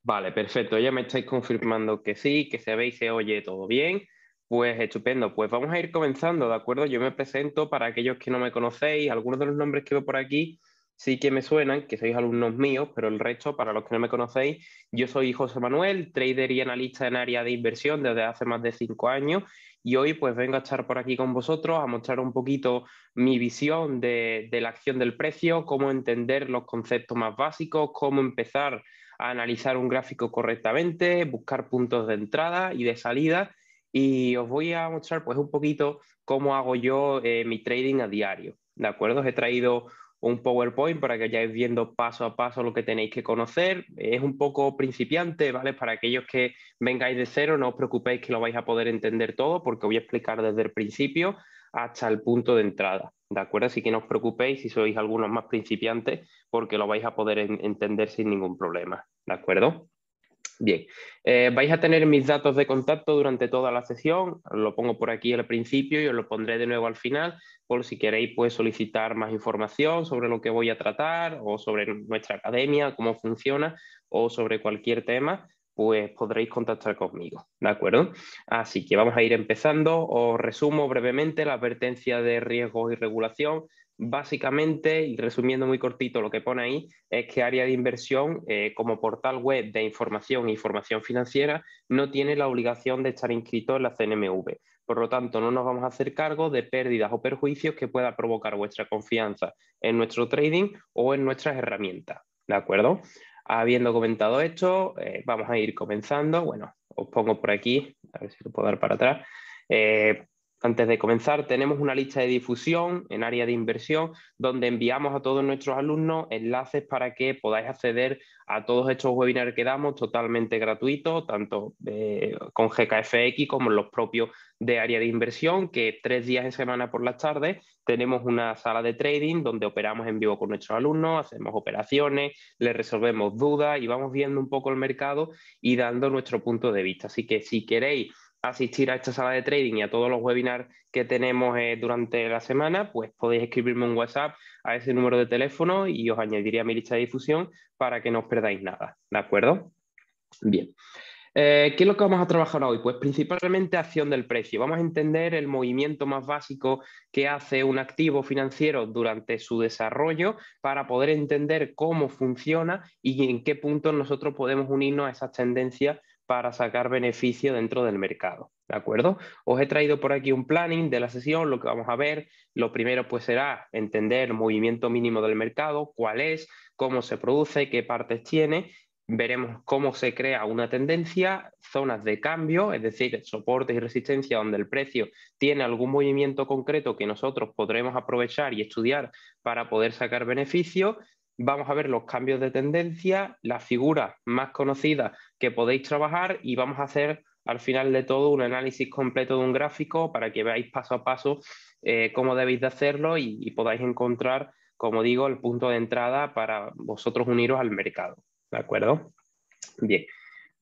Vale, perfecto. Ya me estáis confirmando que sí, que se ve y se oye todo bien. Pues estupendo. Pues vamos a ir comenzando, ¿de acuerdo? Yo me presento para aquellos que no me conocéis. Algunos de los nombres que veo por aquí sí que me suenan, que sois alumnos míos, pero el resto, para los que no me conocéis, yo soy José Manuel, trader y analista en área de inversión desde hace más de 5 años. Y hoy pues vengo a estar por aquí con vosotros a mostrar un poquito mi visión de la acción del precio, cómo entender los conceptos más básicos, cómo empezar a analizar un gráfico correctamente, buscar puntos de entrada y de salida. Y os voy a mostrar pues un poquito cómo hago yo mi trading a diario. ¿De acuerdo? Os he traído un PowerPoint para que vayáis viendo paso a paso lo que tenéis que conocer. Es un poco principiante, ¿vale? Para aquellos que vengáis de cero, no os preocupéis que lo vais a poder entender todo porque voy a explicar desde el principio hasta el punto de entrada. ¿De acuerdo? Así que no os preocupéis si sois algunos más principiantes porque lo vais a poder entender sin ningún problema. ¿De acuerdo? Bien, vais a tener mis datos de contacto durante toda la sesión, lo pongo por aquí al principio y os lo pondré de nuevo al final, por si queréis pues, solicitar más información sobre lo que voy a tratar o sobre nuestra academia, cómo funciona o sobre cualquier tema, pues podréis contactar conmigo, ¿de acuerdo? Así que vamos a ir empezando, os resumo brevemente la advertencia de riesgos y regulación. Básicamente, y resumiendo muy cortito lo que pone ahí, es que Área de Inversión, como portal web de información e información financiera, no tiene la obligación de estar inscrito en la CNMV. Por lo tanto, no nos vamos a hacer cargo de pérdidas o perjuicios que pueda provocar vuestra confianza en nuestro trading o en nuestras herramientas. ¿De acuerdo? Habiendo comentado esto, vamos a ir comenzando. Bueno, os pongo por aquí, a ver si lo puedo dar para atrás. Eh, Antes de comenzar, tenemos una lista de difusión en área de inversión donde enviamos a todos nuestros alumnos enlaces para que podáis acceder a todos estos webinars que damos totalmente gratuitos, tanto con GKFX como los propios de área de inversión, que 3 días en semana por las tardes tenemos una sala de trading donde operamos en vivo con nuestros alumnos, hacemos operaciones, les resolvemos dudas y vamos viendo un poco el mercado y dando nuestro punto de vista. Así que si queréis asistir a esta sala de trading y a todos los webinars que tenemos durante la semana, pues podéis escribirme un WhatsApp a ese número de teléfono y os añadiré a mi lista de difusión para que no os perdáis nada, ¿de acuerdo? Bien. ¿Qué es lo que vamos a trabajar hoy? Pues principalmente acción del precio. Vamos a entender el movimiento más básico que hace un activo financiero durante su desarrollo para poder entender cómo funciona y en qué puntos nosotros podemos unirnos a esas tendencias para sacar beneficio dentro del mercado. ¿De acuerdo? Os he traído por aquí un planning de la sesión, lo que vamos a ver. Lo primero pues será entender el movimiento mínimo del mercado, cuál es, cómo se produce, qué partes tiene. Veremos cómo se crea una tendencia, zonas de cambio, es decir, soportes y resistencia donde el precio tiene algún movimiento concreto que nosotros podremos aprovechar y estudiar para poder sacar beneficio. Vamos a ver los cambios de tendencia, las figuras más conocidas que podéis trabajar y vamos a hacer al final de todo un análisis completo de un gráfico para que veáis paso a paso cómo debéis de hacerlo y podáis encontrar, como digo, el punto de entrada para vosotros uniros al mercado. ¿De acuerdo? Bien.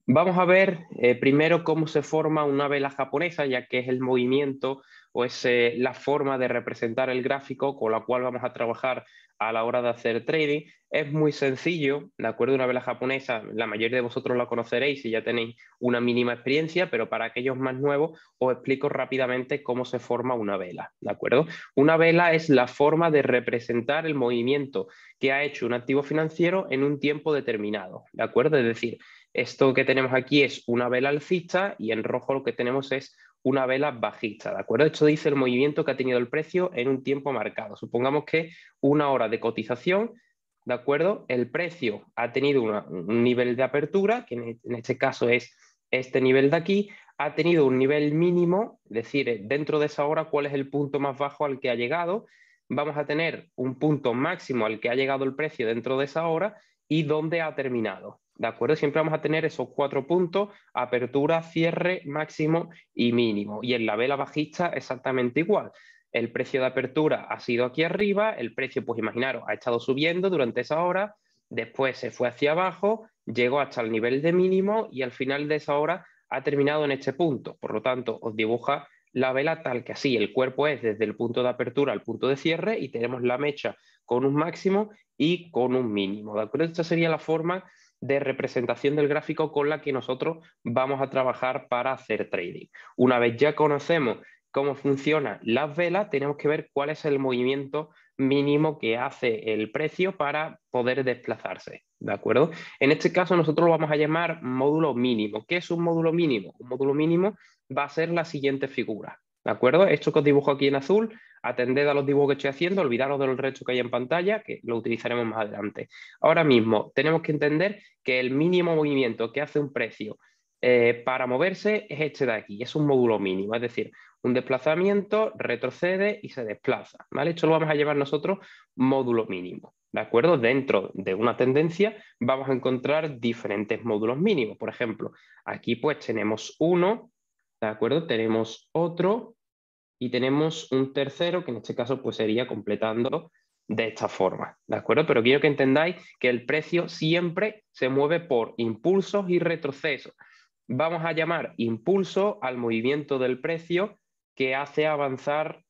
Vamos a ver primero cómo se forma una vela japonesa, ya que es el movimiento o es la forma de representar el gráfico con la cual vamos a trabajar a la hora de hacer trading. Es muy sencillo, ¿de acuerdo? Una vela japonesa, la mayoría de vosotros la conoceréis si ya tenéis una mínima experiencia, pero para aquellos más nuevos os explico rápidamente cómo se forma una vela, ¿de acuerdo? Una vela es la forma de representar el movimiento que ha hecho un activo financiero en un tiempo determinado, ¿de acuerdo? Es decir, esto que tenemos aquí es una vela alcista y en rojo lo que tenemos es una vela bajista, ¿de acuerdo? Esto dice el movimiento que ha tenido el precio en un tiempo marcado. Supongamos que una hora de cotización, ¿de acuerdo? El precio ha tenido un nivel de apertura, que en este caso es este nivel de aquí, ha tenido un nivel mínimo, es decir, dentro de esa hora, ¿cuál es el punto más bajo al que ha llegado? Vamos a tener un punto máximo al que ha llegado el precio dentro de esa hora y dónde ha terminado. ¿De acuerdo? Siempre vamos a tener esos 4 puntos, apertura, cierre, máximo y mínimo. Y en la vela bajista exactamente igual. El precio de apertura ha sido aquí arriba, el precio, pues imaginaros, ha estado subiendo durante esa hora, después se fue hacia abajo, llegó hasta el nivel de mínimo y al final de esa hora ha terminado en este punto. Por lo tanto, os dibuja la vela tal que así. El cuerpo es desde el punto de apertura al punto de cierre y tenemos la mecha con un máximo y con un mínimo. ¿De acuerdo? Esta sería la forma de representación del gráfico con la que nosotros vamos a trabajar para hacer trading. Una vez ya conocemos cómo funcionan las velas, tenemos que ver cuál es el movimiento mínimo que hace el precio para poder desplazarse, ¿de acuerdo? En este caso nosotros lo vamos a llamar módulo mínimo. ¿Qué es un módulo mínimo? Un módulo mínimo va a ser la siguiente figura, ¿de acuerdo? Esto que os dibujo aquí en azul, atended a los dibujos que estoy haciendo, olvidaros de los restos que hay en pantalla, que lo utilizaremos más adelante. Ahora mismo tenemos que entender que el mínimo movimiento que hace un precio para moverse es este de aquí, es un módulo mínimo, es decir, un desplazamiento, retrocede y se desplaza, ¿vale? Esto lo vamos a llamar nosotros módulo mínimo, ¿de acuerdo? Dentro de una tendencia vamos a encontrar diferentes módulos mínimos. Por ejemplo, aquí pues tenemos uno, ¿de acuerdo? Tenemos otro y tenemos un tercero que en este caso pues sería completando de esta forma, ¿de acuerdo? Pero quiero que entendáis que el precio siempre se mueve por impulsos y retrocesos. Vamos a llamar impulso al movimiento del precio que hace avanzar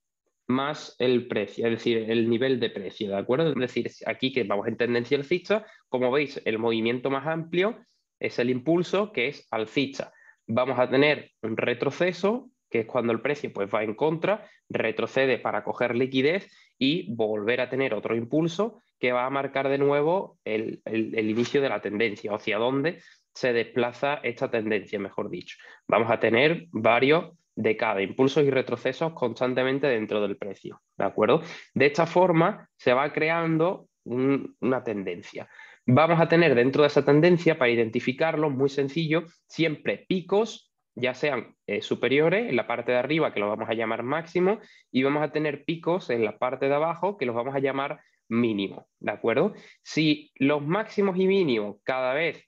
más el precio, es decir, el nivel de precio, ¿de acuerdo? Es decir, aquí que vamos en tendencia alcista, como veis, el movimiento más amplio es el impulso, que es alcista. Vamos a tener un retroceso, que es cuando el precio pues, va en contra, retrocede para coger liquidez y volver a tener otro impulso que va a marcar de nuevo el inicio de la tendencia, o hacia dónde se desplaza esta tendencia, mejor dicho. Vamos a tener varios de cada, impulsos y retrocesos constantemente dentro del precio, ¿de acuerdo? De esta forma se va creando una tendencia. Vamos a tener dentro de esa tendencia, para identificarlo, muy sencillo, siempre picos, ya sean superiores en la parte de arriba, que los vamos a llamar máximo, y vamos a tener picos en la parte de abajo, que los vamos a llamar mínimo, ¿de acuerdo? Si los máximos y mínimos cada vez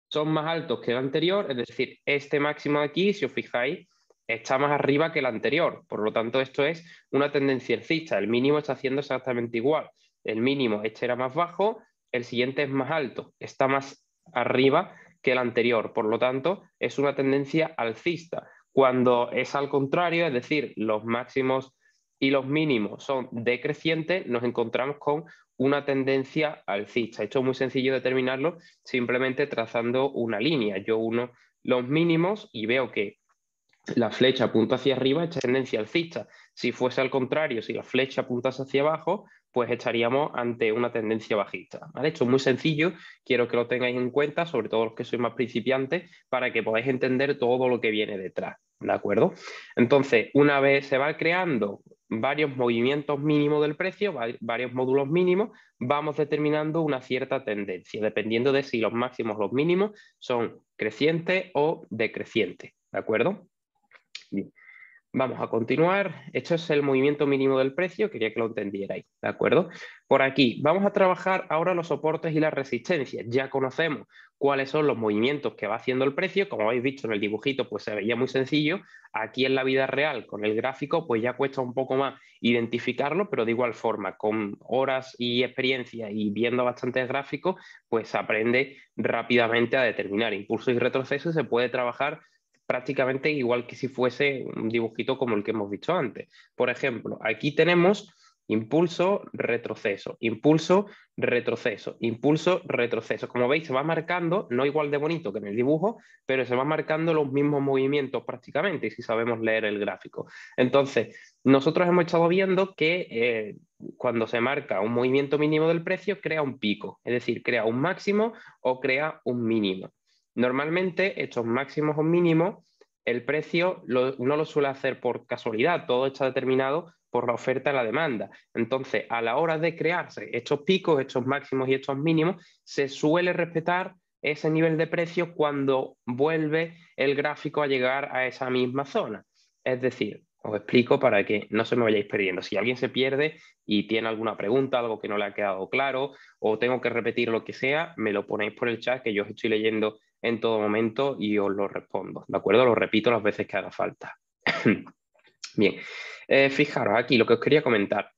son más altos que el anterior, es decir, este máximo de aquí, si os fijáis, está más arriba que el anterior. Por lo tanto, esto es una tendencia alcista. El mínimo está haciendo exactamente igual. El mínimo, este era más bajo, el siguiente es más alto, está más arriba que el anterior. Por lo tanto, es una tendencia alcista. Cuando es al contrario, es decir, los máximos y los mínimos son decrecientes, nos encontramos con una tendencia alcista. Esto es muy sencillo determinarlo simplemente trazando una línea. Yo uno los mínimos y veo que la flecha apunta hacia arriba, es tendencia alcista. Si fuese al contrario, si la flecha apuntase hacia abajo, pues estaríamos ante una tendencia bajista, ¿vale? Esto es muy sencillo, quiero que lo tengáis en cuenta, sobre todo los que sois más principiantes, para que podáis entender todo lo que viene detrás, ¿de acuerdo? Entonces, una vez se va creando varios movimientos mínimos del precio, varios módulos mínimos, vamos determinando una cierta tendencia, dependiendo de si los máximos o los mínimos son crecientes o decrecientes, ¿de acuerdo? Bien. Vamos a continuar. Esto es el movimiento mínimo del precio, quería que lo entendierais, ¿de acuerdo? Por aquí vamos a trabajar ahora los soportes y las resistencias. Ya conocemos cuáles son los movimientos que va haciendo el precio. Como habéis visto en el dibujito, pues se veía muy sencillo. Aquí en la vida real, con el gráfico, pues ya cuesta un poco más identificarlo, pero de igual forma, con horas y experiencia y viendo bastantes gráficos, pues se aprende rápidamente a determinar impulsos y retrocesos y se puede trabajar prácticamente igual que si fuese un dibujito como el que hemos visto antes. Por ejemplo, aquí tenemos impulso, retroceso, impulso, retroceso, impulso, retroceso. Como veis, se va marcando, no igual de bonito que en el dibujo, pero se va marcando los mismos movimientos prácticamente, si sabemos leer el gráfico. Entonces, nosotros hemos estado viendo que cuando se marca un movimiento mínimo del precio, crea un pico, es decir, crea un máximo o crea un mínimo. Normalmente, estos máximos o mínimos, el precio no lo suele hacer por casualidad, todo está determinado por la oferta y la demanda. Entonces, a la hora de crearse estos picos, estos máximos y estos mínimos, se suele respetar ese nivel de precio cuando vuelve el gráfico a llegar a esa misma zona. Es decir, os explico para que no se me vayáis perdiendo. Si alguien se pierde y tiene alguna pregunta, algo que no le ha quedado claro, o tengo que repetir lo que sea, me lo ponéis por el chat que yo os estoy leyendo en todo momento y os lo respondo, ¿de acuerdo? Lo repito las veces que haga falta. Bien, fijaros aquí lo que os quería comentar.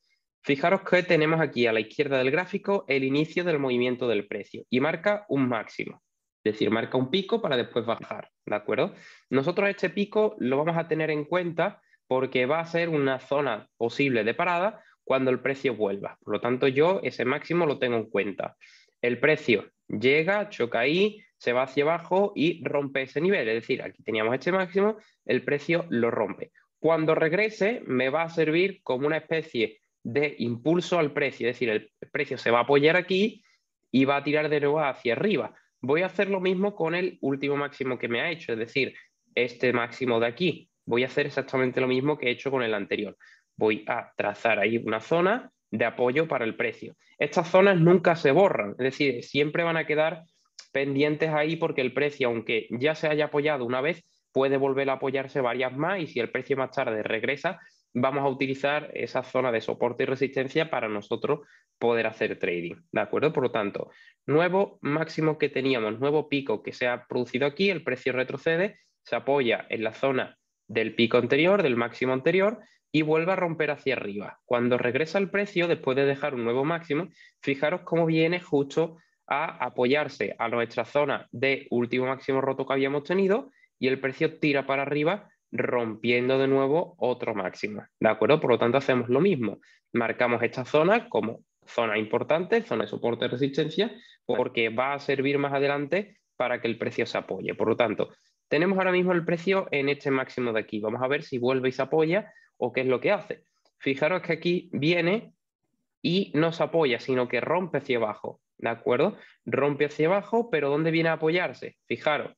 Fijaros que tenemos aquí a la izquierda del gráfico el inicio del movimiento del precio y marca un máximo, es decir, marca un pico para después bajar, ¿de acuerdo? Nosotros este pico lo vamos a tener en cuenta porque va a ser una zona posible de parada cuando el precio vuelva. Por lo tanto, yo ese máximo lo tengo en cuenta. El precio llega, choca ahí, se va hacia abajo y rompe ese nivel. Es decir, aquí teníamos este máximo, el precio lo rompe. Cuando regrese, me va a servir como una especie de impulso al precio. Es decir, el precio se va a apoyar aquí y va a tirar de nuevo hacia arriba. Voy a hacer lo mismo con el último máximo que me ha hecho, es decir, este máximo de aquí. Voy a hacer exactamente lo mismo que he hecho con el anterior. Voy a trazar ahí una zona de apoyo para el precio. Estas zonas nunca se borran, es decir, siempre van a quedar pendientes ahí porque el precio, aunque ya se haya apoyado una vez, puede volver a apoyarse varias más y si el precio más tarde regresa, vamos a utilizar esa zona de soporte y resistencia para nosotros poder hacer trading, ¿de acuerdo? Por lo tanto, nuevo máximo que teníamos, nuevo pico que se ha producido aquí, el precio retrocede, se apoya en la zona del pico anterior, del máximo anterior, y vuelve a romper hacia arriba. Cuando regresa el precio, después de dejar un nuevo máximo, fijaros cómo viene justo a apoyarse a nuestra zona de último máximo roto que habíamos tenido y el precio tira para arriba rompiendo de nuevo otro máximo, ¿de acuerdo? Por lo tanto, hacemos lo mismo. Marcamos esta zona como zona importante, zona de soporte y resistencia, porque va a servir más adelante para que el precio se apoye. Por lo tanto, tenemos ahora mismo el precio en este máximo de aquí. Vamos a ver si vuelve y se apoya o qué es lo que hace. Fijaros que aquí viene y no se apoya, sino que rompe hacia abajo, ¿de acuerdo? Rompe hacia abajo, pero ¿dónde viene a apoyarse? Fijaros,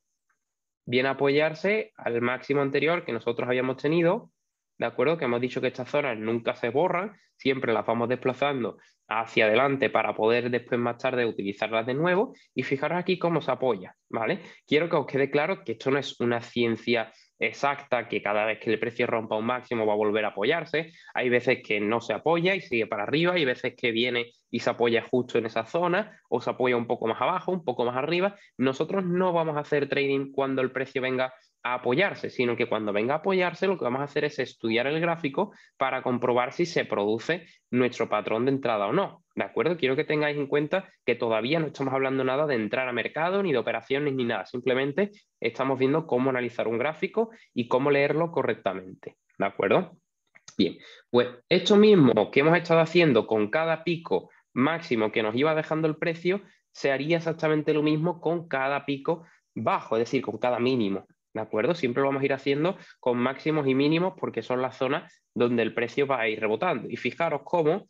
viene a apoyarse al máximo anterior que nosotros habíamos tenido, ¿de acuerdo? Que hemos dicho que estas zonas nunca se borran, siempre las vamos desplazando hacia adelante para poder después más tarde utilizarlas de nuevo. Y fijaros aquí cómo se apoya, ¿vale? Quiero que os quede claro que esto no es una ciencia exacta, que cada vez que el precio rompa un máximo va a volver a apoyarse. Hay veces que no se apoya y sigue para arriba, hay veces que viene y se apoya justo en esa zona, o se apoya un poco más abajo, un poco más arriba. Nosotros no vamos a hacer trading cuando el precio venga a apoyarse, sino que cuando venga a apoyarse lo que vamos a hacer es estudiar el gráfico para comprobar si se produce nuestro patrón de entrada o no, ¿de acuerdo? Quiero que tengáis en cuenta que todavía no estamos hablando nada de entrar a mercado, ni de operaciones, ni nada, simplemente estamos viendo cómo analizar un gráfico y cómo leerlo correctamente, ¿de acuerdo? Bien, pues esto mismo que hemos estado haciendo con cada pico máximo que nos iba dejando el precio, se haría exactamente lo mismo con cada pico bajo, es decir, con cada mínimo, ¿de acuerdo? Siempre lo vamos a ir haciendo con máximos y mínimos porque son las zonas donde el precio va a ir rebotando. Y fijaros cómo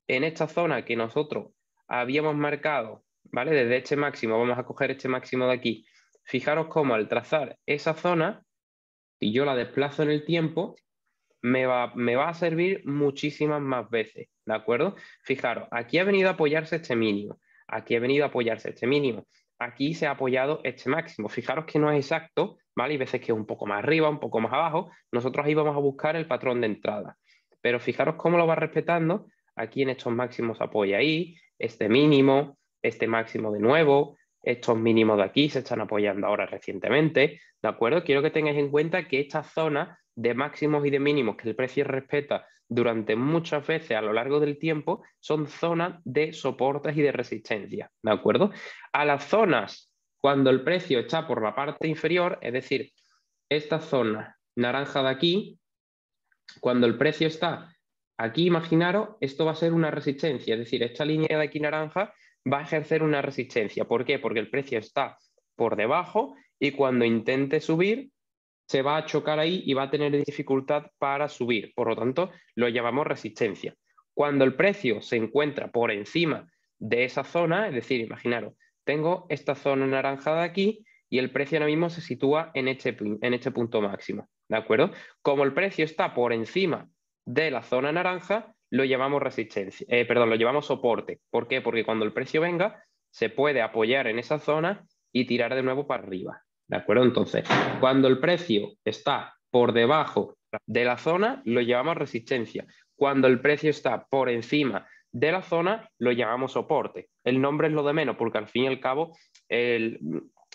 en esta zona que nosotros habíamos marcado, ¿vale? Desde este máximo, vamos a coger este máximo de aquí. Fijaros cómo al trazar esa zona, si yo la desplazo en el tiempo, me va a servir muchísimas más veces, ¿de acuerdo? Fijaros, aquí ha venido a apoyarse este mínimo, aquí ha venido a apoyarse este mínimo, aquí se ha apoyado este máximo. Fijaros que no es exacto, ¿vale? Hay veces que es un poco más arriba, un poco más abajo. Nosotros ahí vamos a buscar el patrón de entrada. Pero fijaros cómo lo va respetando. Aquí en estos máximos se apoya ahí, este mínimo, este máximo de nuevo, estos mínimos de aquí se están apoyando ahora recientemente, ¿de acuerdo? Quiero que tengáis en cuenta que esta zona de máximos y de mínimos que el precio respeta durante muchas veces a lo largo del tiempo son zonas de soportes y de resistencia, ¿de acuerdo? A las zonas cuando el precio está por la parte inferior, es decir, esta zona naranja de aquí, cuando el precio está aquí, imaginaros, esto va a ser una resistencia, es decir, esta línea de aquí naranja va a ejercer una resistencia. ¿Por qué? Porque el precio está por debajo y cuando intente subir, se va a chocar ahí y va a tener dificultad para subir. Por lo tanto, lo llamamos resistencia. Cuando el precio se encuentra por encima de esa zona, es decir, imaginaros, tengo esta zona naranjada de aquí y el precio ahora mismo se sitúa en este punto máximo, ¿de acuerdo? Como el precio está por encima de la zona naranja, lo llamamos resistencia, perdón, lo llamamos soporte. ¿Por qué? Porque cuando el precio venga, se puede apoyar en esa zona y tirar de nuevo para arriba, ¿de acuerdo? Entonces, cuando el precio está por debajo de la zona, lo llamamos resistencia. Cuando el precio está por encima de la zona, lo llamamos soporte. El nombre es lo de menos, porque al fin y al cabo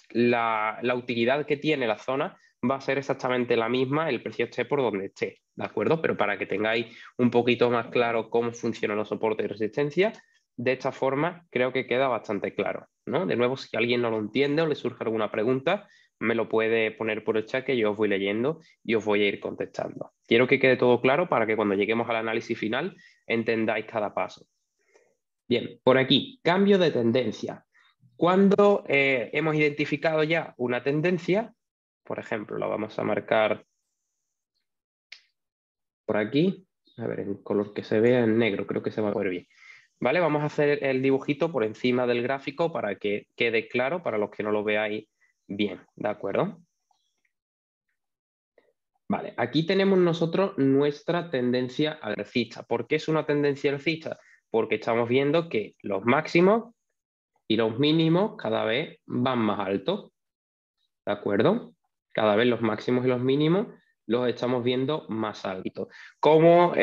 la utilidad que tiene la zona va a ser exactamente la misma, el precio esté por donde esté, ¿de acuerdo? Pero para que tengáis un poquito más claro cómo funcionan los soportes y resistencia, de esta forma creo que queda bastante claro, ¿no? De nuevo, si alguien no lo entiende o le surge alguna pregunta, me lo puede poner por el chat que yo os voy leyendo y os voy a ir contestando. Quiero que quede todo claro para que cuando lleguemos al análisis final entendáis cada paso. Bien, por aquí, cambio de tendencia. Cuando hemos identificado ya una tendencia, por ejemplo, la vamos a marcar por aquí, a ver, en color que se vea en negro, creo que se va a ver bien. ¿Vale? Vamos a hacer el dibujito por encima del gráfico para que quede claro para los que no lo veáis bien, ¿de acuerdo? Vale, aquí tenemos nosotros nuestra tendencia alcista. ¿Por qué es una tendencia alcista? Porque estamos viendo que los máximos y los mínimos cada vez van más altos, ¿de acuerdo? Cada vez los máximos y los mínimos los estamos viendo más altos. ¿Cómo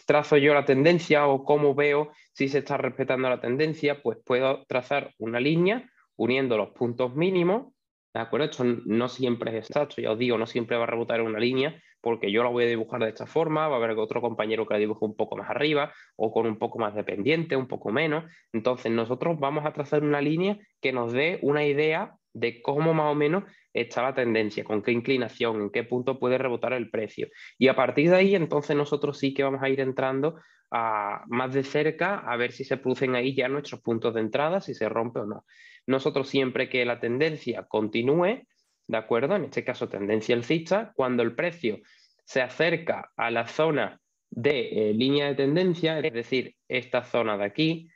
trazo yo la tendencia o cómo veo si se está respetando la tendencia? Pues puedo trazar una línea uniendo los puntos mínimos, ¿de acuerdo? Esto no siempre es exacto, ya os digo, no siempre va a rebotar en una línea porque yo la voy a dibujar de esta forma, va a haber otro compañero que la dibuje un poco más arriba o con un poco más de pendiente, un poco menos. Entonces nosotros vamos a trazar una línea que nos dé una idea de cómo más o menos está la tendencia, con qué inclinación, en qué punto puede rebotar el precio. Y a partir de ahí, entonces nosotros sí que vamos a ir entrando más de cerca a ver si se producen ahí ya nuestros puntos de entrada, si se rompe o no. Nosotros siempre que la tendencia continúe, ¿de acuerdo? En este caso tendencia alcista, cuando el precio se acerca a la zona de línea de tendencia, es decir, esta zona de aquí,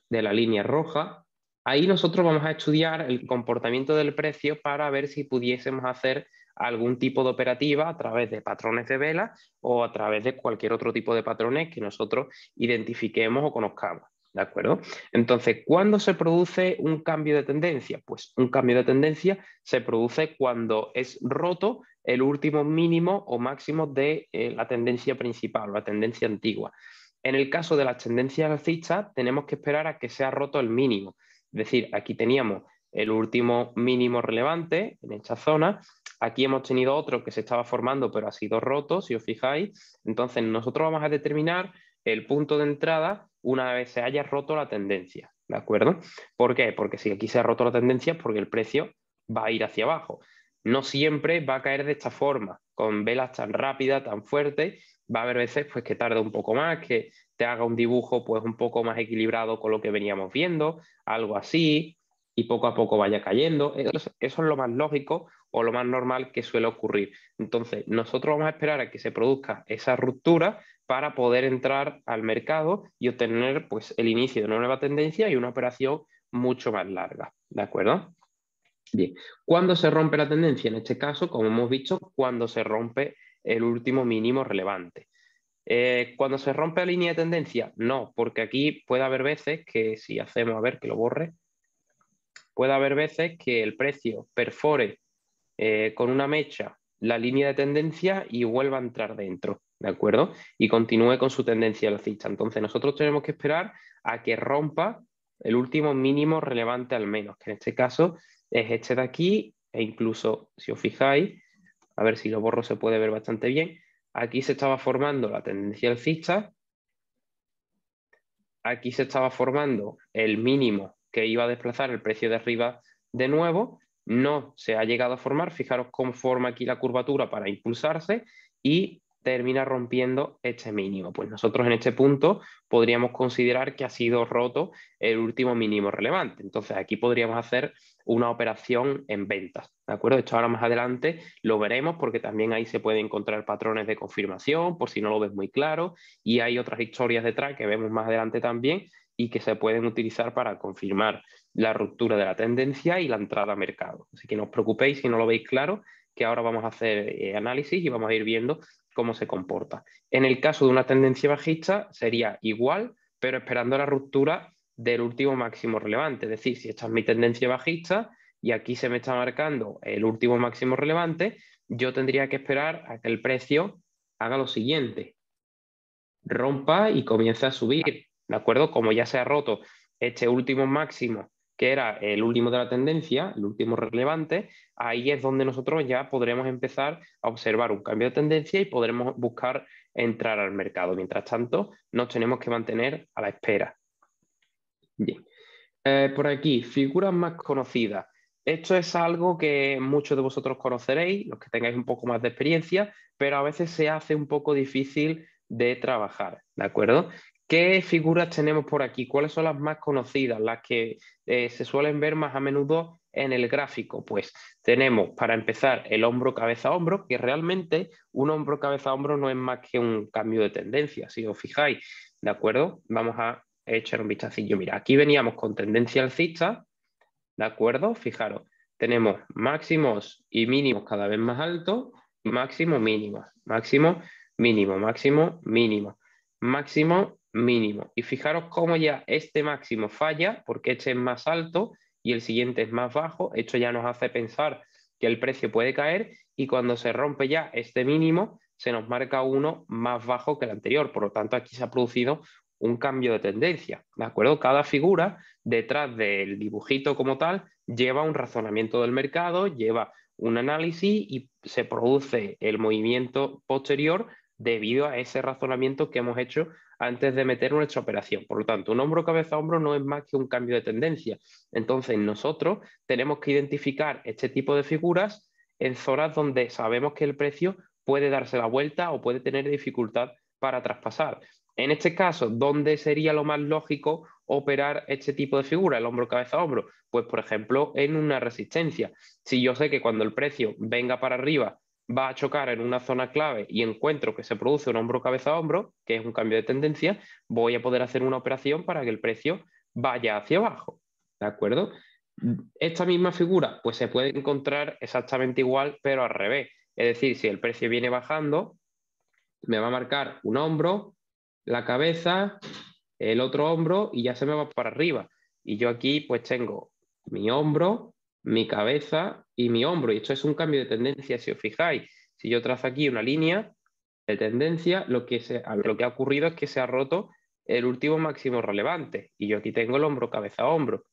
de la línea roja, ahí nosotros vamos a estudiar el comportamiento del precio para ver si pudiésemos hacer algún tipo de operativa a través de patrones de vela o a través de cualquier otro tipo de patrones que nosotros identifiquemos o conozcamos. ¿De acuerdo? Entonces, ¿cuándo se produce un cambio de tendencia? Pues un cambio de tendencia se produce cuando es roto el último mínimo o máximo de la tendencia principal, la tendencia antigua. En el caso de las tendencias alcistas, tenemos que esperar a que sea roto el mínimo. Es decir, aquí teníamos el último mínimo relevante en esta zona. Aquí hemos tenido otro que se estaba formando, pero ha sido roto, si os fijáis. Entonces, nosotros vamos a determinar el punto de entrada una vez se haya roto la tendencia. ¿De acuerdo? ¿Por qué? Porque si aquí se ha roto la tendencia es porque el precio va a ir hacia abajo. No siempre va a caer de esta forma, con velas tan rápidas, tan fuertes. Va a haber veces pues, que tarda un poco más, que te haga un dibujo pues, un poco más equilibrado con lo que veníamos viendo, algo así, y poco a poco vaya cayendo. Eso es lo más lógico o lo más normal que suele ocurrir. Entonces, nosotros vamos a esperar a que se produzca esa ruptura para poder entrar al mercado y obtener pues, el inicio de una nueva tendencia y una operación mucho más larga. ¿De acuerdo? Bien, ¿cuándo se rompe la tendencia? En este caso, como hemos visto, cuando se rompe el último mínimo relevante. ¿Cuando se rompe la línea de tendencia? No, porque aquí puede haber veces que, si hacemos, a ver, que lo borre, puede haber veces que el precio perfore con una mecha la línea de tendencia y vuelva a entrar dentro, ¿de acuerdo? Y continúe con su tendencia alcista. Entonces nosotros tenemos que esperar a que rompa el último mínimo relevante al menos, que en este caso es este de aquí, e incluso si os fijáis, a ver si lo borro se puede ver bastante bien, aquí se estaba formando la tendencia alcista, aquí se estaba formando el mínimo que iba a desplazar el precio de arriba de nuevo, no se ha llegado a formar, fijaros cómo forma aquí la curvatura para impulsarse y termina rompiendo este mínimo. Pues nosotros en este punto podríamos considerar que ha sido roto el último mínimo relevante. Entonces aquí podríamos hacer una operación en ventas, ¿de acuerdo? Esto ahora más adelante lo veremos porque también ahí se pueden encontrar patrones de confirmación por si no lo ves muy claro y hay otras historias detrás que vemos más adelante también y que se pueden utilizar para confirmar la ruptura de la tendencia y la entrada a mercado. Así que no os preocupéis si no lo veis claro, que ahora vamos a hacer análisis y vamos a ir viendo cómo se comporta. En el caso de una tendencia bajista sería igual, pero esperando la ruptura del último máximo relevante. Es decir, si esta es mi tendencia bajista y aquí se me está marcando el último máximo relevante, yo tendría que esperar a que el precio haga lo siguiente, rompa y comience a subir, ¿de acuerdo? Como ya se ha roto este último máximo, que era el último de la tendencia, el último relevante, ahí es donde nosotros ya podremos empezar a observar un cambio de tendencia y podremos buscar entrar al mercado. Mientras tanto, nos tenemos que mantener a la espera. Bien. Por aquí, figuras más conocidas. Esto es algo que muchos de vosotros conoceréis, los que tengáis un poco más de experiencia, pero a veces se hace un poco difícil de trabajar, ¿de acuerdo? ¿Qué figuras tenemos por aquí? ¿Cuáles son las más conocidas, las que se suelen ver más a menudo en el gráfico? Pues tenemos, para empezar, el hombro, cabeza, hombro, que realmente un hombro, cabeza, hombro no es más que un cambio de tendencia, si os fijáis, ¿de acuerdo? Vamos a echar un vistacillo. Mira, aquí veníamos con tendencia alcista, ¿de acuerdo? Fijaros, tenemos máximos y mínimos cada vez más altos, y máximo, mínimo, máximo, mínimo, máximo, mínimo, máximo, mínimo. Y fijaros cómo ya este máximo falla, porque este es más alto y el siguiente es más bajo. Esto ya nos hace pensar que el precio puede caer y cuando se rompe ya este mínimo, se nos marca uno más bajo que el anterior. Por lo tanto, aquí se ha producido un cambio de tendencia, ¿de acuerdo? Cada figura detrás del dibujito como tal lleva un razonamiento del mercado, lleva un análisis y se produce el movimiento posterior debido a ese razonamiento que hemos hecho antes de meter nuestra operación. Por lo tanto, un hombro cabeza hombro no es más que un cambio de tendencia. Entonces, nosotros tenemos que identificar este tipo de figuras en zonas donde sabemos que el precio puede darse la vuelta o puede tener dificultad para traspasar. En este caso, ¿dónde sería lo más lógico operar este tipo de figura, el hombro, cabeza, hombro? Pues, por ejemplo, en una resistencia. Si yo sé que cuando el precio venga para arriba va a chocar en una zona clave y encuentro que se produce un hombro, cabeza, hombro, que es un cambio de tendencia, voy a poder hacer una operación para que el precio vaya hacia abajo. ¿De acuerdo? Esta misma figura pues se puede encontrar exactamente igual, pero al revés. Es decir, si el precio viene bajando, me va a marcar un hombro, la cabeza, el otro hombro y ya se me va para arriba. Y yo aquí pues tengo mi hombro, mi cabeza y mi hombro. Y esto es un cambio de tendencia, si os fijáis. Si yo trazo aquí una línea de tendencia, lo que ha ocurrido es que se ha roto el último máximo relevante. Y yo aquí tengo el hombro, cabeza, hombro.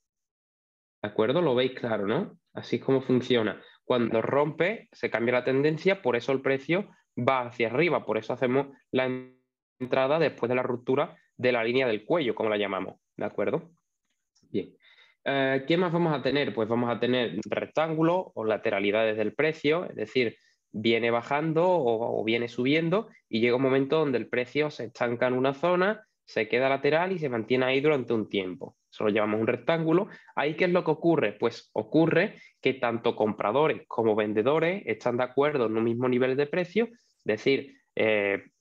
¿De acuerdo? Lo veis claro, ¿no? Así es como funciona. Cuando rompe, se cambia la tendencia, por eso el precio va hacia arriba, por eso hacemos la entrada después de la ruptura de la línea del cuello, como la llamamos, ¿de acuerdo? Bien. ¿Qué más vamos a tener? Pues vamos a tener rectángulos o lateralidades del precio, es decir, viene bajando o viene subiendo y llega un momento donde el precio se estanca en una zona, se queda lateral y se mantiene ahí durante un tiempo. Eso lo llamamos un rectángulo. ¿Ahí qué es lo que ocurre? Pues ocurre que tanto compradores como vendedores están de acuerdo en un mismo nivel de precio, es decir,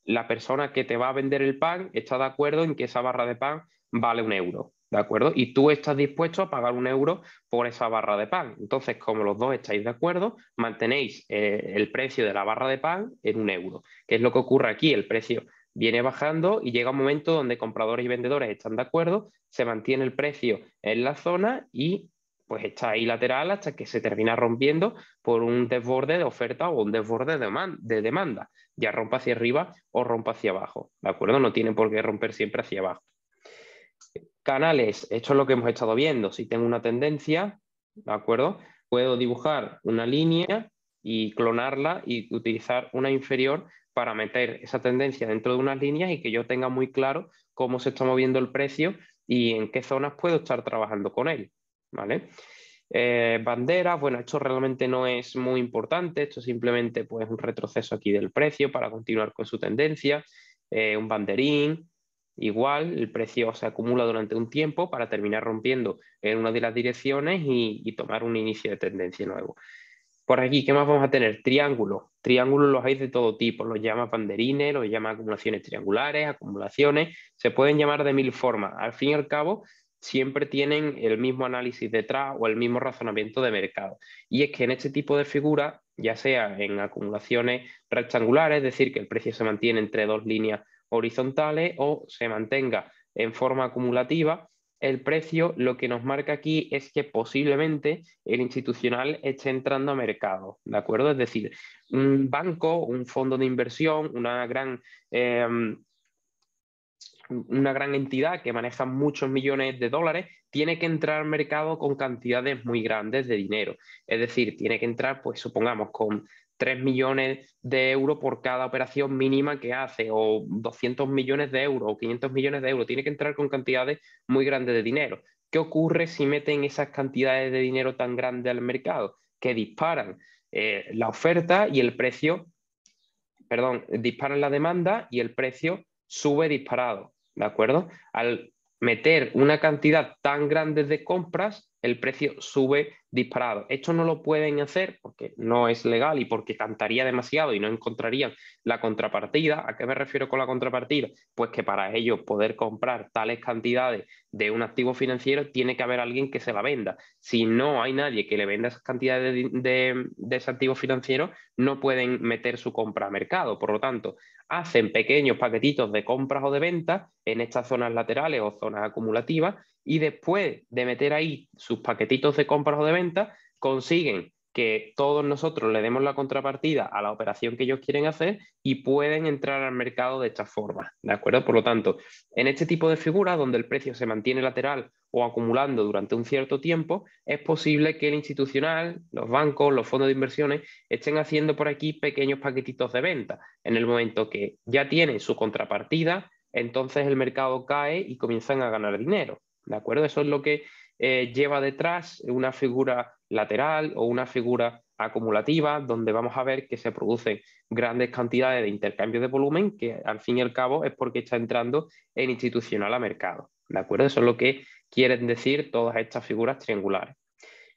la persona que te va a vender el pan está de acuerdo en que esa barra de pan vale 1 euro, ¿de acuerdo? Y tú estás dispuesto a pagar 1 euro por esa barra de pan. Entonces, como los dos estáis de acuerdo, mantenéis el precio de la barra de pan en 1 euro. ¿Qué es lo que ocurre aquí? El precio viene bajando y llega un momento donde compradores y vendedores están de acuerdo, se mantiene el precio en la zona y pues está ahí lateral hasta que se termina rompiendo por un desborde de oferta o un desborde de demanda. Ya rompa hacia arriba o rompa hacia abajo, ¿de acuerdo? No tiene por qué romper siempre hacia abajo. Canales, esto es lo que hemos estado viendo. Si tengo una tendencia, ¿de acuerdo? Puedo dibujar una línea y clonarla y utilizar una inferior para meter esa tendencia dentro de unas líneas y que yo tenga muy claro cómo se está moviendo el precio y en qué zonas puedo estar trabajando con él, ¿vale? Banderas, bueno, esto realmente no es muy importante, esto simplemente pues un retroceso aquí del precio para continuar con su tendencia, un banderín, igual el precio se acumula durante un tiempo para terminar rompiendo en una de las direcciones y tomar un inicio de tendencia nuevo. Por aquí, ¿qué más vamos a tener? Triángulos. Triángulos los hay de todo tipo, los llama banderines, los llama acumulaciones triangulares, acumulaciones, se pueden llamar de mil formas. Al fin y al cabo, siempre tienen el mismo análisis detrás o el mismo razonamiento de mercado. Y es que en este tipo de figuras, ya sea en acumulaciones rectangulares, es decir, que el precio se mantiene entre dos líneas horizontales o se mantenga en forma acumulativa, el precio lo que nos marca aquí es que posiblemente el institucional esté entrando a mercado, ¿de acuerdo? Es decir, un banco, un fondo de inversión, una gran entidad que maneja muchos millones de dólares, tiene que entrar al mercado con cantidades muy grandes de dinero. Es decir, tiene que entrar, pues supongamos, con 3 millones de euros por cada operación mínima que hace, o 200 millones de euros, o 500 millones de euros. Tiene que entrar con cantidades muy grandes de dinero. ¿Qué ocurre si meten esas cantidades de dinero tan grandes al mercado? Que disparan la oferta y el precio, perdón, disparan la demanda y el precio sube disparado. ¿de acuerdo? Al meter una cantidad tan grande de compras, el precio sube disparado. Esto no lo pueden hacer porque no es legal y porque cantaría demasiado y no encontrarían la contrapartida. ¿A qué me refiero con la contrapartida? Pues que para ellos poder comprar tales cantidades de un activo financiero tiene que haber alguien que se la venda. Si no hay nadie que le venda esas cantidades de ese activo financiero, no pueden meter su compra a mercado. Por lo tanto, hacen pequeños paquetitos de compras o de ventas en estas zonas laterales o zonas acumulativas y después de meter ahí sus paquetitos de compras o de ventas, consiguen que todos nosotros le demos la contrapartida a la operación que ellos quieren hacer y pueden entrar al mercado de esta forma, ¿de acuerdo? Por lo tanto, en este tipo de figuras donde el precio se mantiene lateral o acumulando durante un cierto tiempo, es posible que el institucional, los bancos, los fondos de inversiones estén haciendo por aquí pequeños paquetitos de venta. En el momento que ya tienen su contrapartida, entonces el mercado cae y comienzan a ganar dinero, ¿de acuerdo? Eso es lo que lleva detrás una figura lateral o una figura acumulativa, donde vamos a ver que se producen grandes cantidades de intercambio de volumen, que al fin y al cabo es porque está entrando el institucional a mercado, ¿de acuerdo? Eso es lo que quieren decir todas estas figuras triangulares.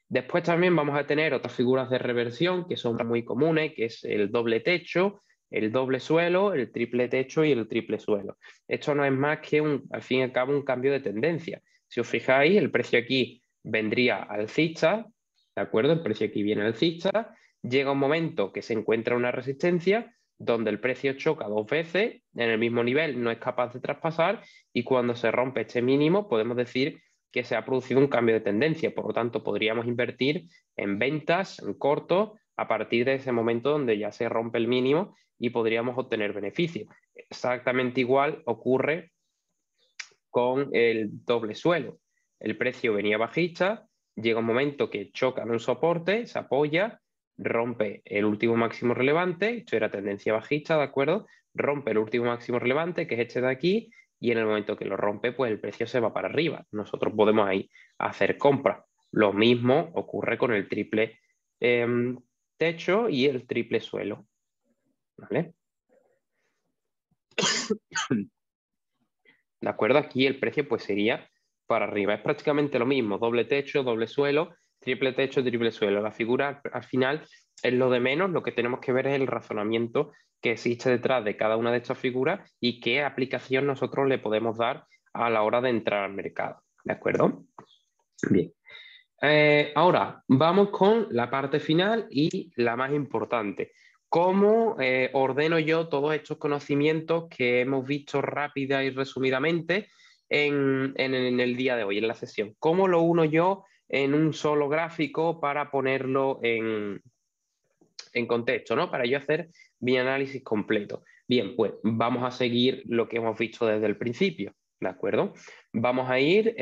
Después también vamos a tener otras figuras de reversión que son muy comunes, que es el doble techo, el doble suelo, el triple techo y el triple suelo. Esto no es más que, al fin y al cabo, un cambio de tendencia. Si os fijáis, el precio aquí vendría alcista, ¿de acuerdo? El precio aquí viene alcista, llega un momento que se encuentra una resistencia donde el precio choca dos veces en el mismo nivel, no es capaz de traspasar y cuando se rompe este mínimo podemos decir que se ha producido un cambio de tendencia. Por lo tanto, podríamos invertir en ventas, en corto, a partir de ese momento donde ya se rompe el mínimo y podríamos obtener beneficios. Exactamente igual ocurre con el doble suelo. El precio venía bajista, llega un momento que choca en un soporte, se apoya, rompe el último máximo relevante, esto era tendencia bajista, ¿de acuerdo? Rompe el último máximo relevante, que es este de aquí, y en el momento que lo rompe, pues el precio se va para arriba. Nosotros podemos ahí hacer compras. Lo mismo ocurre con el triple techo y el triple suelo, ¿vale? ¿De acuerdo? Aquí el precio pues sería para arriba. Es prácticamente lo mismo, doble techo, doble suelo, triple techo, triple suelo. La figura al final es lo de menos, lo que tenemos que ver es el razonamiento que existe detrás de cada una de estas figuras y qué aplicación nosotros le podemos dar a la hora de entrar al mercado. ¿De acuerdo? Bien. Ahora, vamos con la parte final y la más importante. ¿Cómo ordeno yo todos estos conocimientos que hemos visto rápida y resumidamente en el día de hoy, en la sesión? ¿Cómo lo uno yo en un solo gráfico para ponerlo en contexto, ¿no? Para yo hacer mi análisis completo. Bien, pues vamos a seguir lo que hemos visto desde el principio, ¿de acuerdo? Vamos a ir